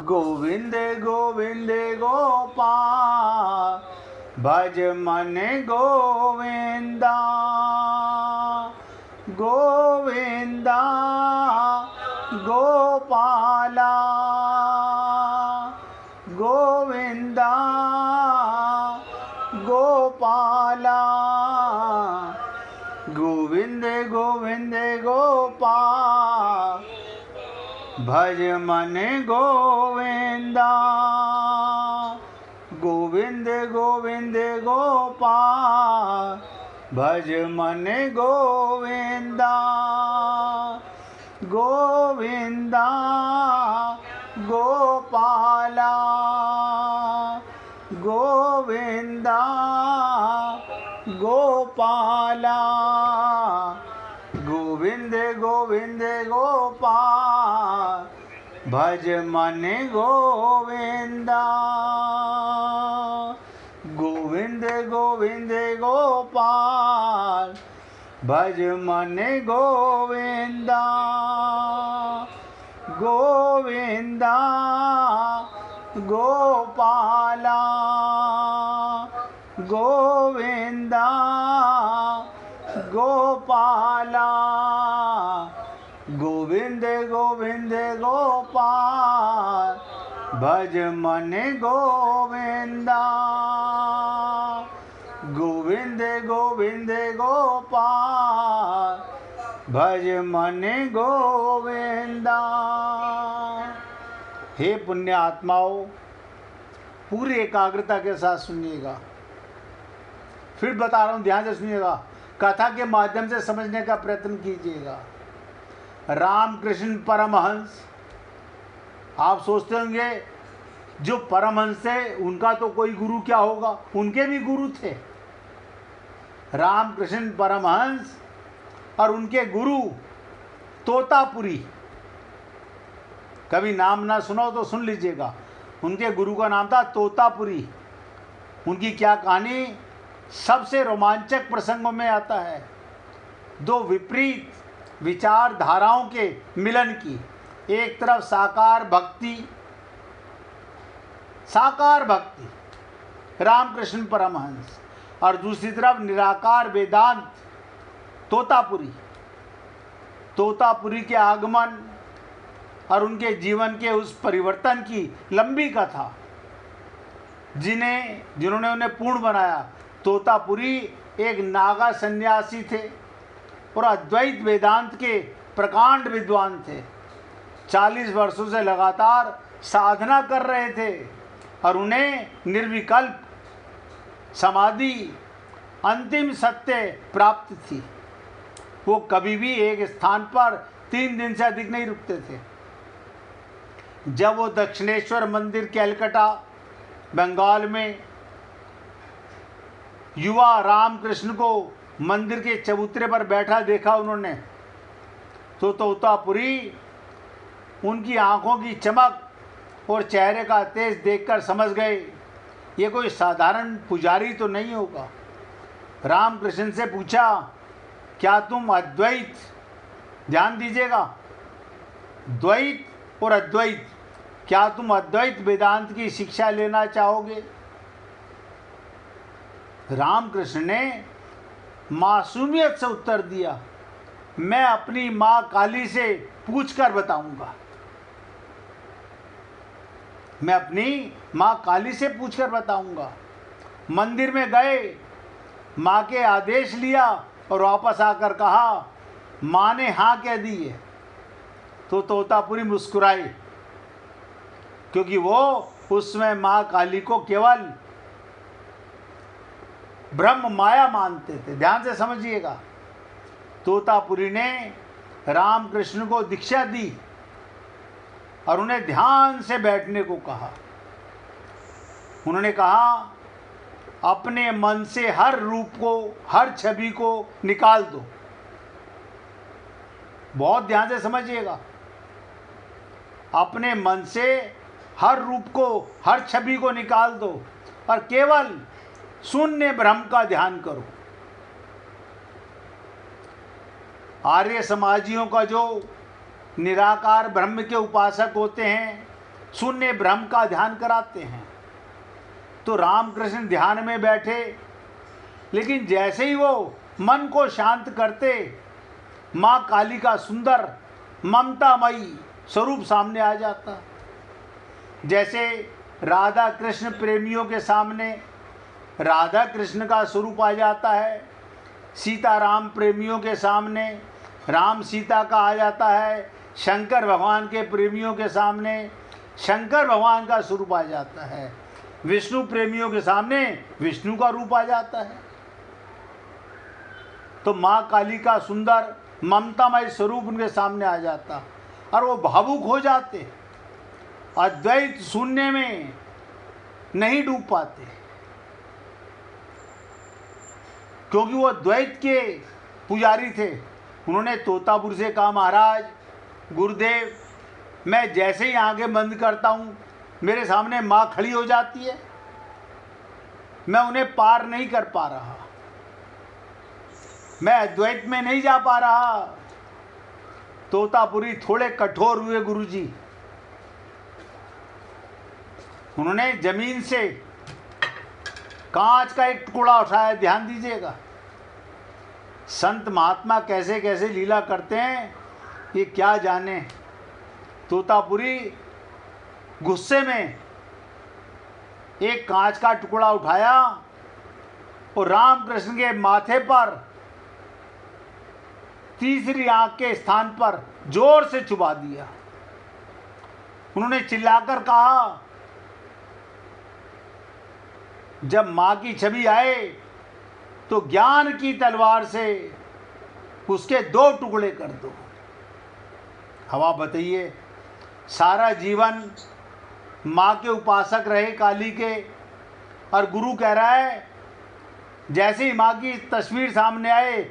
गोविंद गोविंद गोपाल भज मन गोविंदा गोविंदा गोपाला गोविंदा गोपाला गोविंद गोविंद गोपाल भज मन गोविंदा गोविंद गोविंद गोपाल भज मन गोविंदा गोविंदा गोपाला गोविंदा गोपाला गोविंद गोविंद गोपाल भज मन गोविंदा गोविंद गोविंद गोपाल भज मन गोविंदा गोविंदा गोपाला गोविंदा गोपाला गोविंद गोविंद गोपाल भज मन गोविंदा गोविंद गोविंद गोपाल भज मन गोविंदा। हे पुण्य आत्माओं, पूरी एकाग्रता के साथ सुनिएगा। फिर बता रहा हूँ, ध्यान से सुनिएगा। कथा के माध्यम से समझने का प्रयत्न कीजिएगा। रामकृष्ण परमहंस, आप सोचते होंगे जो परमहंस थे उनका तो कोई गुरु क्या होगा, उनके भी गुरु थे। रामकृष्ण परमहंस और उनके गुरु तोतापुरी, कभी नाम ना सुनो तो सुन लीजिएगा। उनके गुरु का नाम था तोतापुरी। उनकी क्या कहानी सबसे रोमांचक प्रसंगों में आता है। दो विपरीत विचारधाराओं के मिलन की, एक तरफ साकार भक्ति रामकृष्ण परमहंस और दूसरी तरफ निराकार वेदांत तोतापुरी के आगमन और उनके जीवन के उस परिवर्तन की लंबी कथा, जिन्होंने उन्हें पूर्ण बनाया। तोतापुरी एक नागा सन्यासी थे और अद्वैत वेदांत के प्रकांड विद्वान थे। 40 वर्षों से लगातार साधना कर रहे थे और उन्हें निर्विकल्प समाधि, अंतिम सत्य प्राप्त थी। वो कभी भी एक स्थान पर 3 दिन से अधिक नहीं रुकते थे। जब वो दक्षिणेश्वर मंदिर कलकत्ता बंगाल में युवा रामकृष्ण को मंदिर के चबूतरे पर बैठा देखा उन्होंने, तो तोतापुरी उनकी आंखों की चमक और चेहरे का तेज देखकर समझ गए ये कोई साधारण पुजारी तो नहीं होगा। रामकृष्ण से पूछा, क्या तुम अद्वैत, ध्यान दीजिएगा, द्वैत और अद्वैत, क्या तुम अद्वैत वेदांत की शिक्षा लेना चाहोगे? रामकृष्ण ने मासूमियत से उत्तर दिया, मैं अपनी माँ काली से पूछकर बताऊंगा। मैं अपनी माँ काली से पूछकर बताऊंगा। मंदिर में गए, माँ के आदेश लिया और वापस आकर कहा, माँ ने हाँ कह दी है। तो तोतापुरी मुस्कुराई, क्योंकि वो उस समय माँ काली को केवल ब्रह्म माया मानते थे। ध्यान से समझिएगा। तोतापुरी ने रामकृष्ण को दीक्षा दी और उन्हें ध्यान से बैठने को कहा। उन्होंने कहा, अपने मन से हर रूप को, हर छवि को निकाल दो। बहुत ध्यान से समझिएगा। अपने मन से हर रूप को, हर छवि को निकाल दो और केवल शून्य ब्रह्म का ध्यान करो। आर्य समाजियों का जो निराकार ब्रह्म के उपासक होते हैं, शून्य ब्रह्म का ध्यान कराते हैं। तो रामकृष्ण ध्यान में बैठे, लेकिन जैसे ही वो मन को शांत करते, माँ काली का सुंदर ममतामयी स्वरूप सामने आ जाता। जैसे राधा कृष्ण प्रेमियों के सामने राधा कृष्ण का स्वरूप आ जाता है, सीता राम प्रेमियों के सामने राम सीता का आ जाता है, शंकर भगवान के प्रेमियों के सामने शंकर भगवान का स्वरूप आ जाता है, विष्णु प्रेमियों के सामने विष्णु का रूप आ जाता है। तो माँ काली का सुंदर ममतामय स्वरूप उनके सामने आ जाता और वो भावुक हो जाते, अद्वैत शून्य में नहीं डूब पाते, क्योंकि वो द्वैत के पुजारी थे। उन्होंने तोतापुर से कहा, महाराज गुरुदेव, मैं जैसे ही आंखें बंद करता हूँ मेरे सामने माँ खड़ी हो जाती है, मैं उन्हें पार नहीं कर पा रहा, मैं अद्वैत में नहीं जा पा रहा। तोतापुरी थोड़े कठोर हुए गुरुजी। उन्होंने जमीन से कांच का एक टुकड़ा उठाया। ध्यान दीजिएगा, संत महात्मा कैसे कैसे लीला करते हैं ये क्या जाने। तोतापुरी गुस्से में एक कांच का टुकड़ा उठाया और रामकृष्ण के माथे पर तीसरी आंख के स्थान पर जोर से चुभा दिया। उन्होंने चिल्लाकर कहा, जब मां की छवि आए तो ज्ञान की तलवार से उसके 2 टुकड़े कर दो। अब आप बताइए, सारा जीवन माँ के उपासक रहे काली के, और गुरु कह रहा है जैसे ही माँ की तस्वीर सामने आए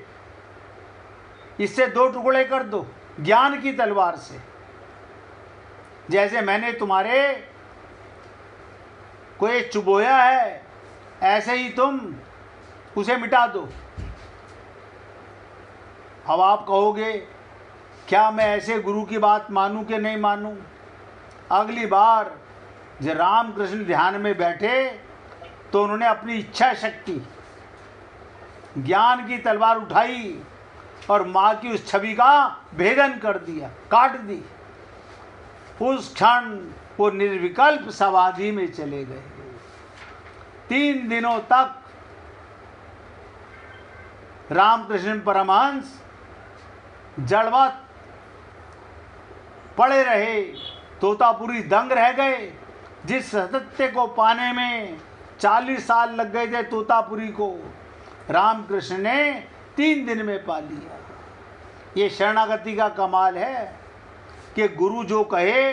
इससे 2 टुकड़े कर दो ज्ञान की तलवार से। जैसे मैंने तुम्हारे कोई चुबोया है ऐसे ही तुम उसे मिटा दो। अब आप कहोगे, क्या मैं ऐसे गुरु की बात मानूं कि नहीं मानूं? अगली बार जब रामकृष्ण ध्यान में बैठे तो उन्होंने अपनी इच्छा शक्ति ज्ञान की तलवार उठाई और माँ की उस छवि का भेदन कर दिया, काट दी। उस क्षण वो निर्विकल्प समाधि में चले गए। 3 दिनों तक रामकृष्ण परमहंस जड़वत पड़े रहे। तोतापुरी दंग रह गए। जिस सत्य को पाने में 40 साल लग गए थे तोतापुरी को, रामकृष्ण ने 3 दिन में पा लिया। ये शरणागति का कमाल है कि गुरु जो कहे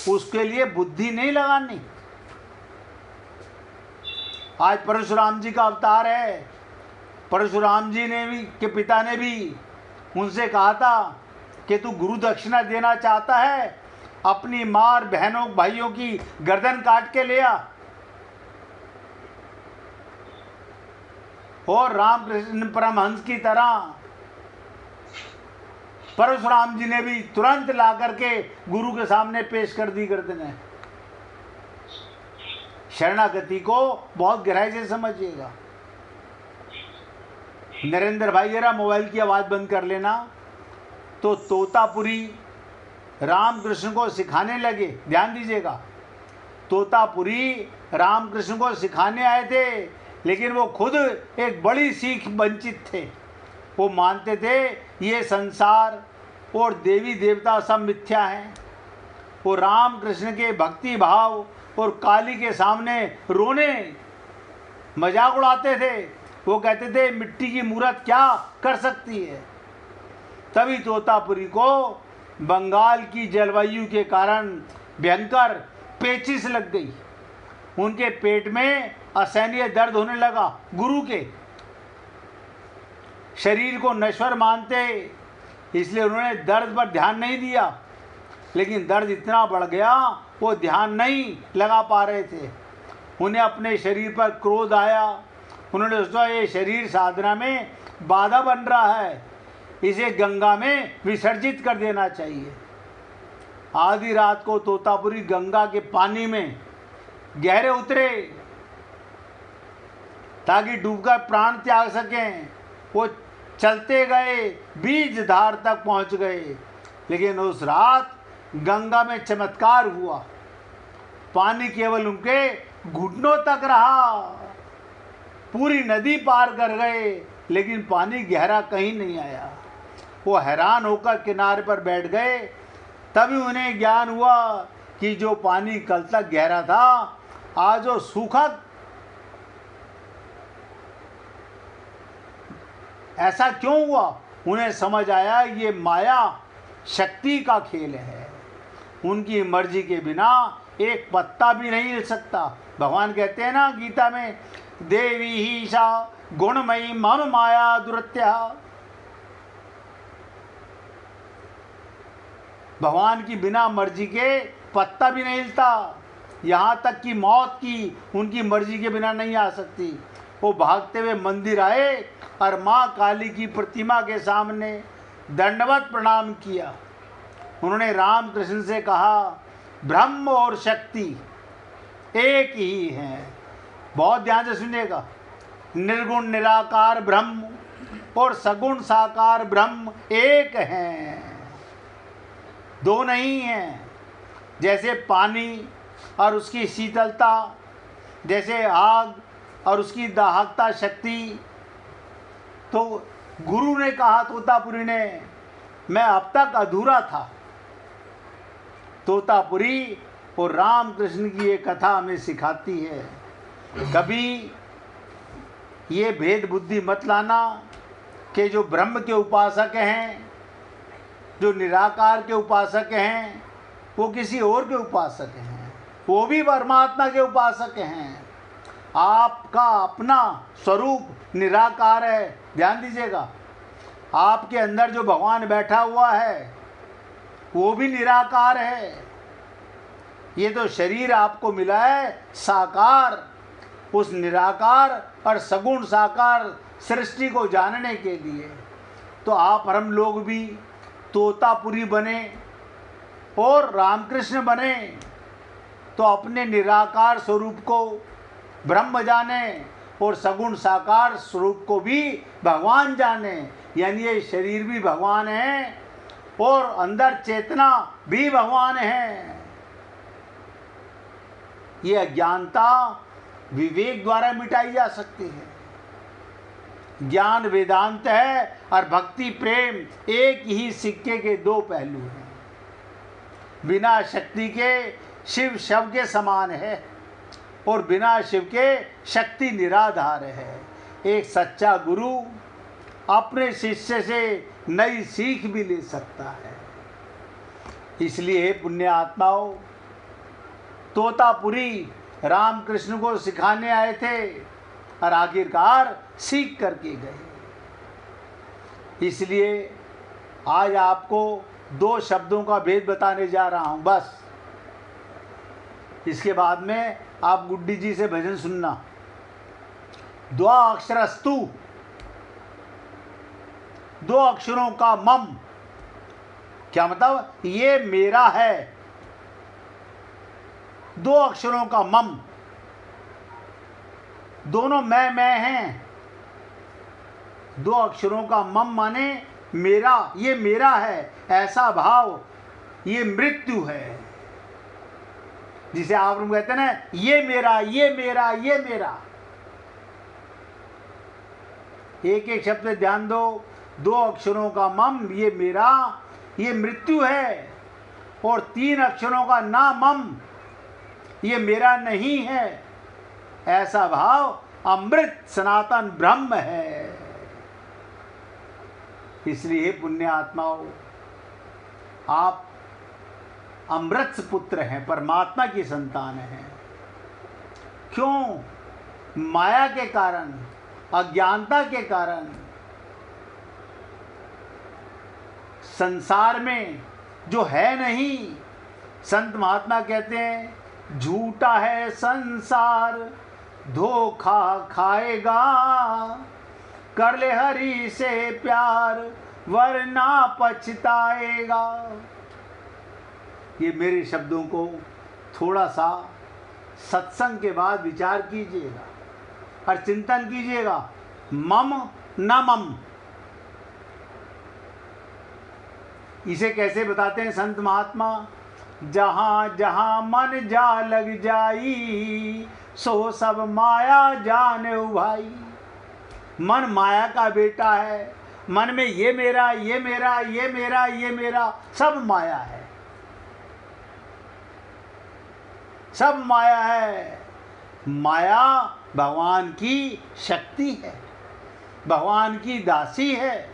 उसके लिए बुद्धि नहीं लगानी। आज परशुराम जी का अवतार है। परशुराम जी ने भी के पिता ने भी उनसे कहा था कि तू गुरु दक्षिणा देना चाहता है, अपनी माँ और बहनों भाइयों की गर्दन काट के ले आ। और रामकृष्ण परमहंस की तरह परशुराम जी ने भी तुरंत ला करके गुरु के सामने पेश कर दी गर्दनें। शरणागति को बहुत गहराई से समझिएगा। नरेंद्र भाई जरा मोबाइल की आवाज़ बंद कर लेना। तो तोतापुरी रामकृष्ण को सिखाने लगे। ध्यान दीजिएगा, तोतापुरी रामकृष्ण को सिखाने आए थे, लेकिन वो खुद एक बड़ी सीख वंचित थे। वो मानते थे ये संसार और देवी देवता सब मिथ्या हैं। वो रामकृष्ण के भक्ति भाव और काली के सामने रोने मजाक उड़ाते थे। वो कहते थे मिट्टी की मूर्त क्या कर सकती है। तभी तोतापुरी को बंगाल की जलवायु के कारण भयंकर पेचिश लग गई। उनके पेट में असहनीय दर्द होने लगा। गुरु के शरीर को नश्वर मानते, इसलिए उन्होंने दर्द पर ध्यान नहीं दिया। लेकिन दर्द इतना बढ़ गया वो ध्यान नहीं लगा पा रहे थे। उन्हें अपने शरीर पर क्रोध आया। उन्होंने सोचा ये शरीर साधना में बाधा बन रहा है, इसे गंगा में विसर्जित कर देना चाहिए। आधी रात को तोतापुरी गंगा के पानी में गहरे उतरे ताकि डूबकर प्राण त्याग सकें। वो चलते गए, बीज धार तक पहुंच गए, लेकिन उस रात गंगा में चमत्कार हुआ। पानी केवल उनके घुटनों तक रहा। पूरी नदी पार कर गए, लेकिन पानी गहरा कहीं नहीं आया। वो हैरान होकर किनारे पर बैठ गए। तभी उन्हें ज्ञान हुआ कि जो पानी कल तक गहरा था, आज वो सूखा। ऐसा क्यों हुआ? उन्हें समझ आया ये माया शक्ति का खेल है। उनकी मर्जी के बिना एक पत्ता भी नहीं हिल सकता। भगवान कहते हैं ना गीता में, देवी ही सा गुणमयी मम माया दुरत्या। भगवान की बिना मर्जी के पत्ता भी नहीं हिलता। यहाँ तक कि मौत की उनकी मर्जी के बिना नहीं आ सकती। वो भागते हुए मंदिर आए और माँ काली की प्रतिमा के सामने दंडवत प्रणाम किया। उन्होंने रामकृष्ण से कहा, ब्रह्म और शक्ति एक ही हैं। बहुत ध्यान से सुनिएगा। निर्गुण निराकार ब्रह्म और सगुण साकार ब्रह्म एक हैं, दो नहीं हैं। जैसे पानी और उसकी शीतलता, जैसे आग और उसकी दाहकता शक्ति। तो गुरु ने कहा तोतापुरी ने, मैं अब तक अधूरा था। तोतापुरी और रामकृष्ण की ये कथा हमें सिखाती है, कभी ये भेद बुद्धि मत लाना कि जो ब्रह्म के उपासक हैं, जो निराकार के उपासक हैं, वो किसी और के उपासक हैं। वो भी परमात्मा के उपासक हैं। आपका अपना स्वरूप निराकार है। ध्यान दीजिएगा, आपके अंदर जो भगवान बैठा हुआ है वो भी निराकार है। ये तो शरीर आपको मिला है साकार। उस निराकार और सगुण साकार सृष्टि को जानने के लिए तो आप हम लोग भी तोतापुरी बने और रामकृष्ण बने, तो अपने निराकार स्वरूप को ब्रह्म जाने और सगुण साकार स्वरूप को भी भगवान जाने। यानी ये शरीर भी भगवान है और अंदर चेतना भी भगवान है। ये अज्ञानता विवेक द्वारा मिटाई जा सकती है। ज्ञान वेदांत है और भक्ति प्रेम एक ही सिक्के के दो पहलू हैं। बिना शक्ति के शिव शव के समान है और बिना शिव के शक्ति निराधार है। एक सच्चा गुरु अपने शिष्य से नई सीख भी ले सकता है। इसलिए हे पुण्य आत्माओं, तोतापुरी रामकृष्ण को सिखाने आए थे और आखिरकार सीख करके गए। इसलिए आज आपको दो शब्दों का भेद बताने जा रहा हूं बस। इसके बाद में आप गुड्डी जी से भजन सुनना। द्वा अक्षरस्तु, दो अक्षरों का मम। क्या मतलब? ये मेरा है। दो अक्षरों का मम, दोनों मैं हैं। दो अक्षरों का मम माने मेरा, ये मेरा है। ऐसा भाव, ये मृत्यु है। जिसे आप लोग कहते हैं ना, ये मेरा, ये मेरा, ये मेरा। एक एक शब्द पे ध्यान दो। दो अक्षरों का मम, ये मेरा, ये मृत्यु है। और तीन अक्षरों का ना मम, ये मेरा नहीं है। ऐसा भाव अमृत सनातन ब्रह्म है। इसलिए पुण्य आत्माओं, आप अमृत पुत्र हैं, परमात्मा की संतान हैं। क्यों? माया के कारण, अज्ञानता के कारण संसार में जो है नहीं। संत महात्मा कहते हैं, झूठा है संसार धोखा खाएगा, कर ले हरि से प्यार वरना पछताएगा। ये मेरे शब्दों को थोड़ा सा सत्संग के बाद विचार कीजिएगा और चिंतन कीजिएगा। मम न मम, इसे कैसे बताते हैं संत महात्मा? जहाँ जहाँ मन जा लग जाई, सो सब माया जाने भाई। मन माया का बेटा है। मन में ये मेरा, ये मेरा, ये मेरा, ये मेरा, सब माया है, सब माया है। माया भगवान की शक्ति है, भगवान की दासी है।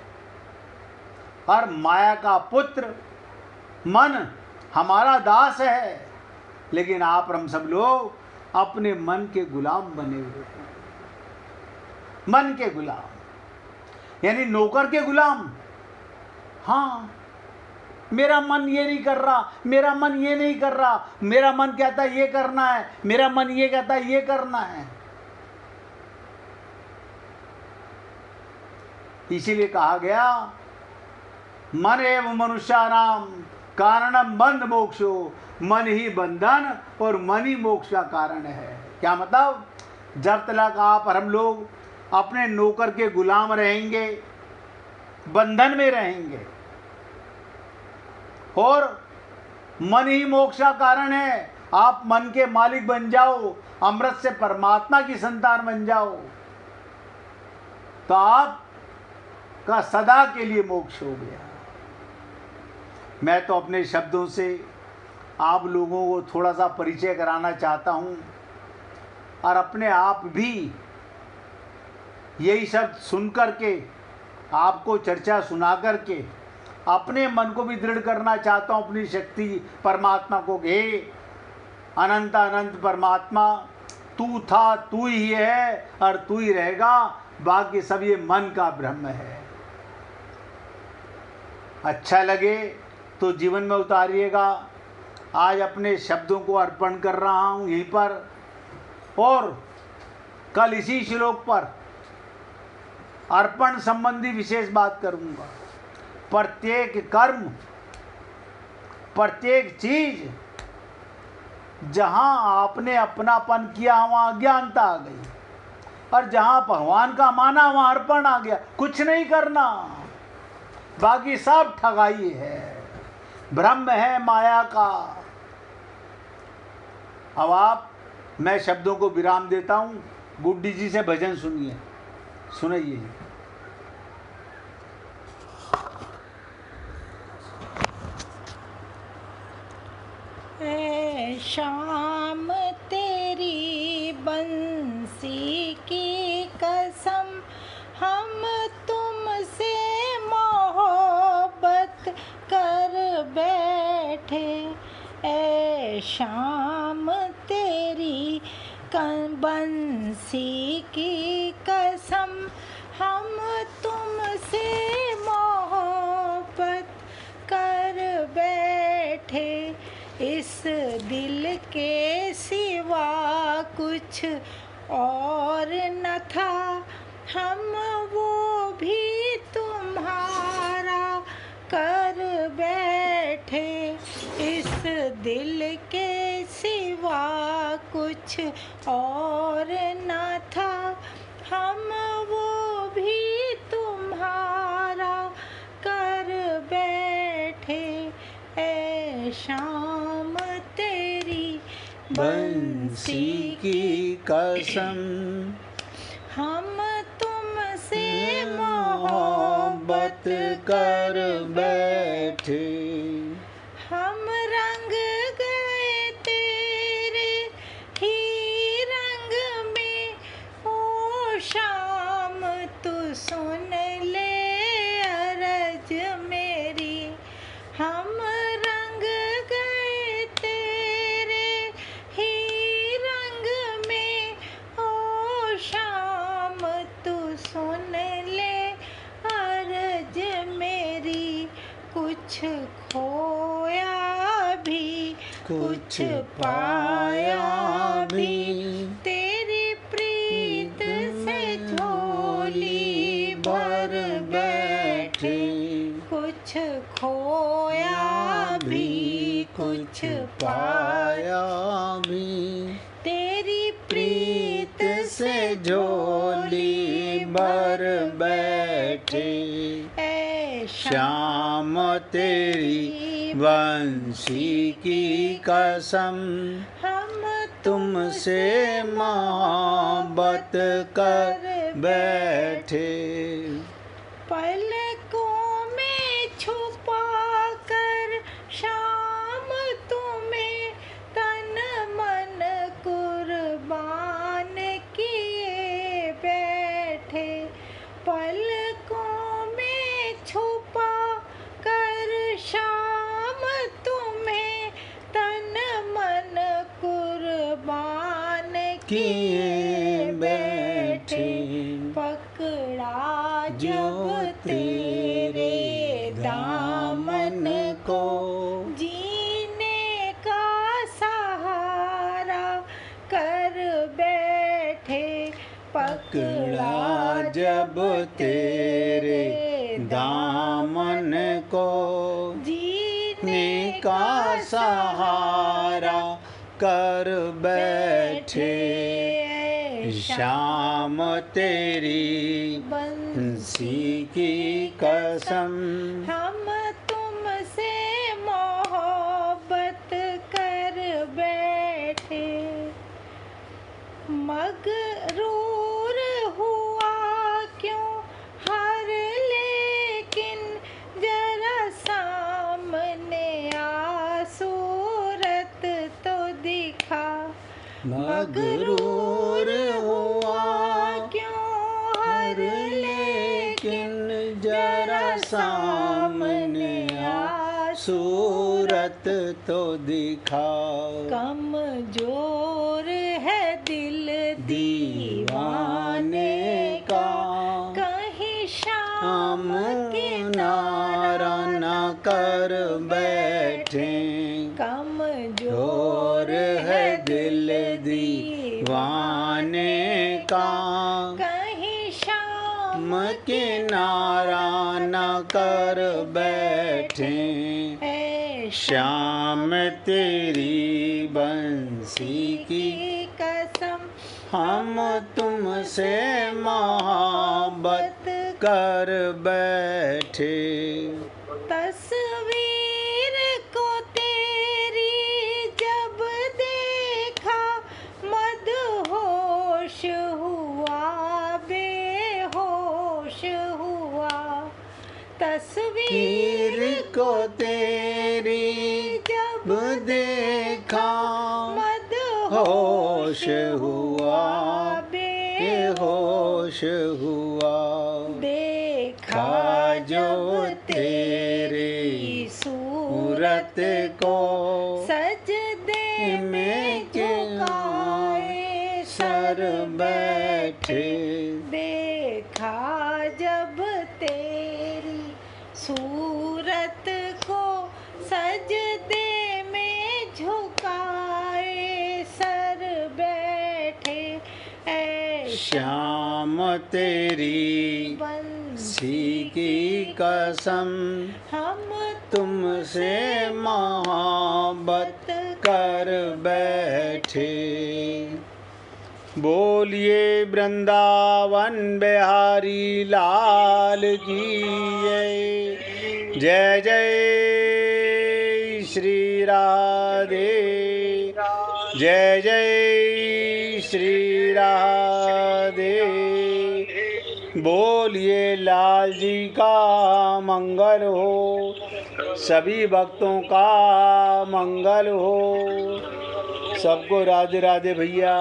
और माया का पुत्र मन हमारा दास है। लेकिन आप हम सब लोग अपने मन के गुलाम बने हुए हैं। मन के गुलाम यानी नौकर के गुलाम। हाँ, मेरा मन ये नहीं कर रहा, मेरा मन ये नहीं कर रहा, मेरा मन कहता है ये करना है, मेरा मन ये कहता है ये करना है। इसीलिए कहा गया मन एवं मनुष्याणाम कारणम बंध मोक्षो, मन ही बंधन और मन ही मोक्ष का कारण है। क्या मतलब? जब तक आप और हम लोग अपने नौकर के गुलाम रहेंगे, बंधन में रहेंगे, और मन ही मोक्ष का कारण है। आप मन के मालिक बन जाओ, अमृत से परमात्मा की संतान बन जाओ, तो आप का सदा के लिए मोक्ष हो गया। मैं तो अपने शब्दों से आप लोगों को थोड़ा सा परिचय कराना चाहता हूँ, और अपने आप भी यही शब्द सुन कर के, आपको चर्चा सुना कर के अपने मन को भी दृढ़ करना चाहता हूँ अपनी शक्ति परमात्मा को। हे अनंत अनंत परमात्मा, तू था, तू ही है और तू ही रहेगा, बाकी सब ये मन का भ्रम है। अच्छा लगे तो जीवन में उतारिएगा। आज अपने शब्दों को अर्पण कर रहा हूँ यहीं पर, और कल इसी श्लोक पर अर्पण संबंधी विशेष बात करूँगा। प्रत्येक कर्म, प्रत्येक चीज जहाँ आपने अपनापन किया वहाँ अज्ञानता आ गई, और जहाँ भगवान का माना वहाँ अर्पण आ गया। कुछ नहीं करना, बाकी सब ठगाई है, भ्रम है माया का। अब आप, मैं शब्दों को विराम देता हूँ। गुड्डी जी से भजन सुनिए, सुनाइए। शाम तेरी बंसी की कसम, हम तुमसे मोहब्बत कर बैठे। ऐ शाम तेरी बंसी की कसम, हम तुमसे मोहब्बत कर बैठे। इस दिल के सिवा कुछ और न था, हम वो भी तुम्हारा कर बैठे। इस दिल के सिवा कुछ और न था, हम वो भी तुम्हारा कर बैठे। ऐ शाम तेरी बंसी की कसम, हम तुमसे मोहब्बत कर बैठे। हम रंग गए तेरे ही रंग में, ओ शाम तू सुन ले अरज मेरी। हम रंग गए तेरे ही रंग में, ओ शाम तू सुन ले अर्ज मेरी। कुछ खोया भी कुछ पाया भी, तेरी प्रीत से झोली भर बैठे। कुछ खोया भी कुछ कुछ पाया भी, तेरी प्रीत से झोली भर बैठे। ऐ श्याम तेरी बंसी की कसम, हम तुमसे मोहब्बत कर बैठे। पलकों में छुपा कर शाम तुम्हें तन मन कुर्बान किए बैठे। पलकों में छुपा कर शाम तुम्हें तन मन कुर्बान किए बैठे। पकड़ा जब तेरे दामन को, जीने का सहारा कर बैठे। पकड़ा जब तेरे दामन को, जीने का सहारा कर बैठे। श्याम तेरी बंसी की कसम, हम तुमसे मोहब्बत कर बैठे। मगरूर हुआ क्यों हर, लेकिन जरा सामने आ सूरत तो दिखा। मगरूर हुआ क्यों हर, लेकिन जरा सामने आ सूरत तो दिखा। कमजोर है दिल दीवाने का, कहीं शाम किनारा न कर बैठे। कमजोर है दिल दीवाने का, कहीं शाम किनारा न कर बैठे। श्याम तेरी बंसी की कसम, हम तुमसे मोहब्बत कर बैठे। तस्वीर को तेरी जब देखा, मदहोश हुआ बेहोश हुआ। तस्वीर को तेरी जब देखा, मदहोश हुआ बेहोश हुआ। देखा जो तेरे सूरत को, सजदे में झुकाए सर बैठे। देखा जब तेरी सूरत को, सजदे में झुकाए सर बैठे। ऐ श्याम तेरी बंसी की कसम, हम तुमसे मोहब्बत कर बैठे। बोलिए वृंदावन बिहारी लाल की जय। जय श्री राधे, जय जय श्री राधे। बोलिए लाल जी का मंगल हो, सभी भक्तों का मंगल हो। सबको राधे राधे भैया,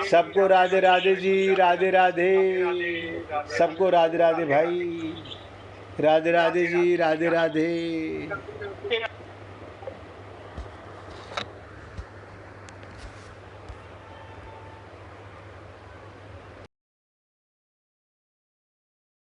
सबको राधे राधे जी, राधे राधे। सबको राधे राधे भाई, राधे राधे जी, राधे राधे।